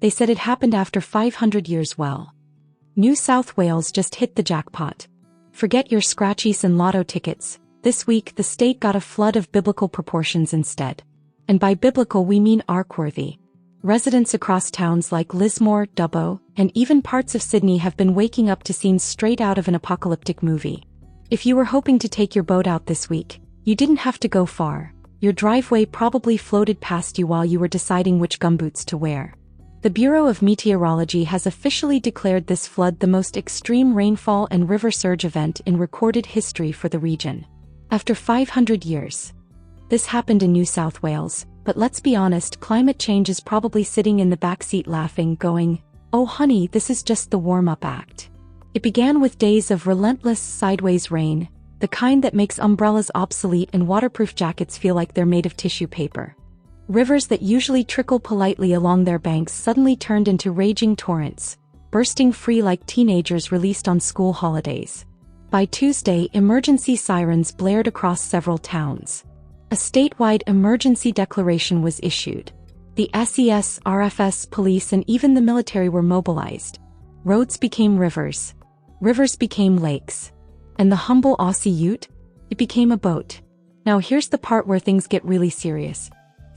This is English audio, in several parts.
They said it happened after 500 years. Well, New South Wales just hit the jackpot. Forget your scratchies and lotto tickets. This week the state got a flood of biblical proportions instead. And by biblical we mean ark-worthy. Residents across towns like Lismore, Dubbo, and even parts of Sydney have been waking up to scenes straight out of an apocalyptic movie. If you were hoping to take your boat out this week, you didn't have to go far. Your driveway probably floated past you while you were deciding which gumboots to wear. The Bureau of Meteorology has officially declared this flood the most extreme rainfall and river surge event in recorded history for the region. After 500 years. This happened in New South Wales, but let's be honest, climate change is probably sitting in the backseat laughing, going, "Oh honey, this is just the warm-up act." It began with days of relentless sideways rain, the kind that makes umbrellas obsolete and waterproof jackets feel like they're made of tissue paper. Rivers that usually trickle politely along their banks suddenly turned into raging torrents, bursting free like teenagers released on school holidays. By Tuesday, emergency sirens blared across several towns. A statewide emergency declaration was issued. The SES, RFS, police and even the military were mobilized. Roads became rivers. Rivers became lakes. And the humble Aussie ute? It became a boat. Now here's the part where things get really serious.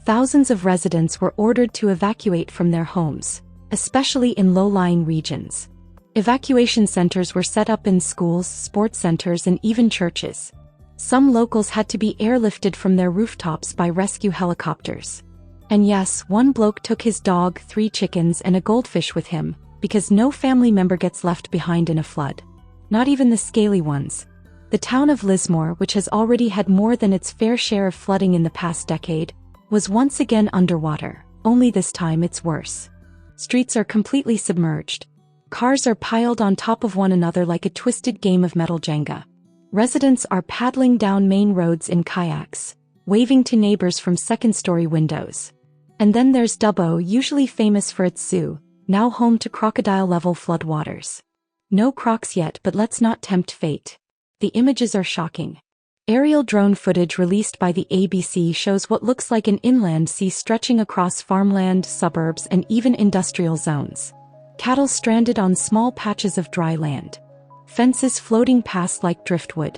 Thousands of residents were ordered to evacuate from their homes, especially in low-lying regions. Evacuation centers were set up in schools, sports centers and even churches. Some locals had to be airlifted from their rooftops by rescue helicopters. And yes, one bloke took his dog, 3 chickens and a goldfish with him, because no family member gets left behind in a flood. Not even the scaly ones. The town of Lismore, which has already had more than its fair share of flooding in the past decade, was once again underwater, only this time it's worse. Streets are completely submerged. Cars are piled on top of one another like a twisted game of metal Jenga. Residents are paddling down main roads in kayaks, waving to neighbors from second-story windows. And then there's Dubbo, usually famous for its zoo, now home to crocodile-level floodwaters. No crocs yet, but let's not tempt fate. The images are shocking. Aerial drone footage released by the ABC shows what looks like an inland sea stretching across farmland, suburbs, and even industrial zones. Cattle stranded on small patches of dry land. Fences floating past like driftwood.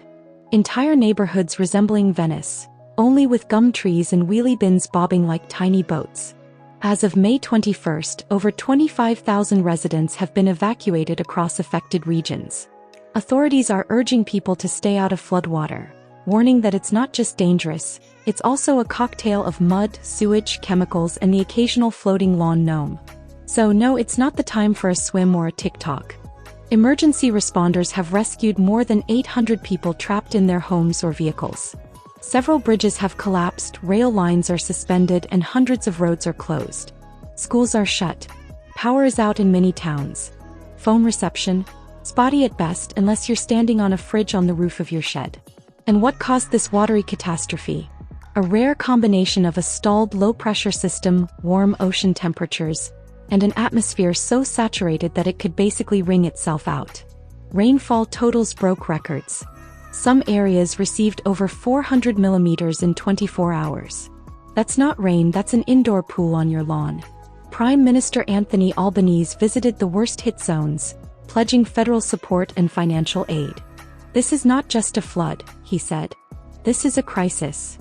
Entire neighborhoods resembling Venice, only with gum trees and wheelie bins bobbing like tiny boats. As of May 21st, over 25,000 residents have been evacuated across affected regions. Authorities are urging people to stay out of floodwater, warning that it's not just dangerous, it's also a cocktail of mud, sewage, chemicals, and the occasional floating lawn gnome. So no, it's not the time for a swim or a TikTok. Emergency responders have rescued more than 800 people trapped in their homes or vehicles. Several bridges have collapsed, rail lines are suspended, and hundreds of roads are closed. Schools are shut. Power is out in many towns. Phone reception, spotty at best unless you're standing on a fridge on the roof of your shed. And what caused this watery catastrophe? A rare combination of a stalled low-pressure system, warm ocean temperatures, and an atmosphere so saturated that it could basically wring itself out. Rainfall totals broke records. Some areas received over 400 millimeters in 24 hours. That's not rain, that's an indoor pool on your lawn. Prime Minister Anthony Albanese visited the worst-hit zones, pledging federal support and financial aid. "This is not just a flood," he said. "This is a crisis."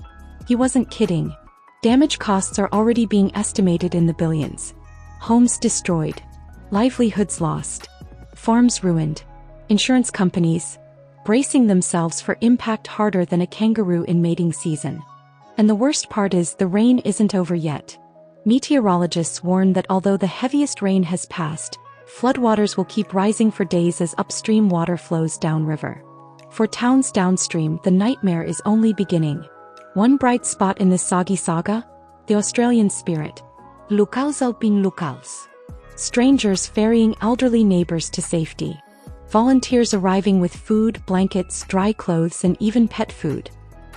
He wasn't kidding. Damage costs are already being estimated in the billions. Homes destroyed. Livelihoods lost. Farms ruined. Insurance companies bracing themselves for impact harder than a kangaroo in mating season. And the worst part is, the rain isn't over yet. Meteorologists warn that although the heaviest rain has passed, floodwaters will keep rising for days as upstream water flows downriver. For towns downstream, the nightmare is only beginning. One bright spot in this soggy saga? The Australian spirit. Locals helping locals. Strangers ferrying elderly neighbors to safety. Volunteers arriving with food, blankets, dry clothes, and even pet food.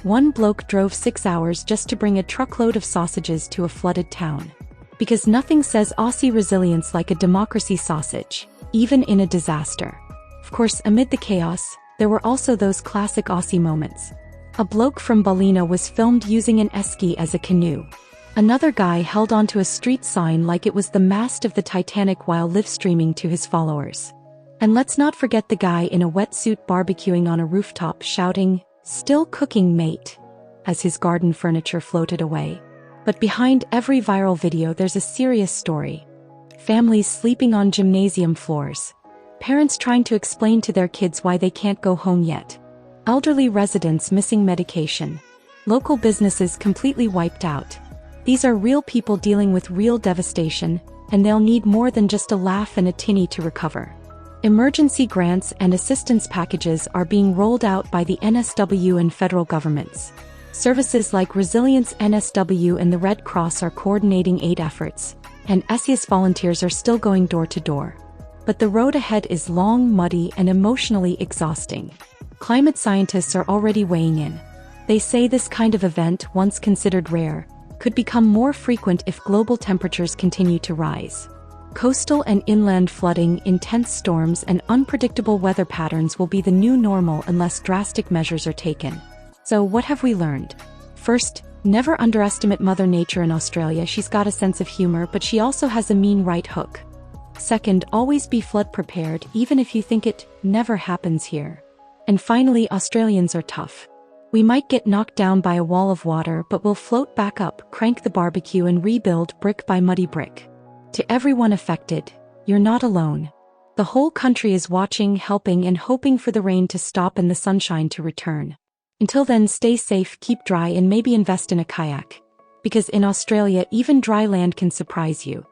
One bloke drove 6 hours just to bring a truckload of sausages to a flooded town. Because nothing says Aussie resilience like a democracy sausage, even in a disaster. Of course, amid the chaos, there were also those classic Aussie moments. A bloke from Ballina was filmed using an esky as a canoe. Another guy held onto a street sign like it was the mast of the Titanic while live streaming to his followers. And let's not forget the guy in a wetsuit barbecuing on a rooftop shouting, "Still cooking, mate," as his garden furniture floated away. But behind every viral video there's a serious story. Families sleeping on gymnasium floors. Parents trying to explain to their kids why they can't go home yet. Elderly residents missing medication. Local businesses completely wiped out. These are real people dealing with real devastation, and they'll need more than just a laugh and a tinny to recover. Emergency grants and assistance packages are being rolled out by the NSW and federal governments. Services like Resilience NSW and the Red Cross are coordinating aid efforts, and Aussies volunteers are still going door to door. But the road ahead is long, muddy, and emotionally exhausting. Climate scientists are already weighing in. They say this kind of event, once considered rare, could become more frequent if global temperatures continue to rise. Coastal and inland flooding, intense storms, and unpredictable weather patterns will be the new normal unless drastic measures are taken. So what have we learned? First, never underestimate Mother Nature in Australia. She's got a sense of humor, but she also has a mean right hook. Second, always be flood prepared, even if you think it never happens here. And finally, Australians are tough. We might get knocked down by a wall of water, but we'll float back up, crank the barbecue, and rebuild brick by muddy brick. To everyone affected, you're not alone. The whole country is watching, helping, and hoping for the rain to stop and the sunshine to return. Until then, stay safe, keep dry, and maybe invest in a kayak. Because in Australia, even dry land can surprise you.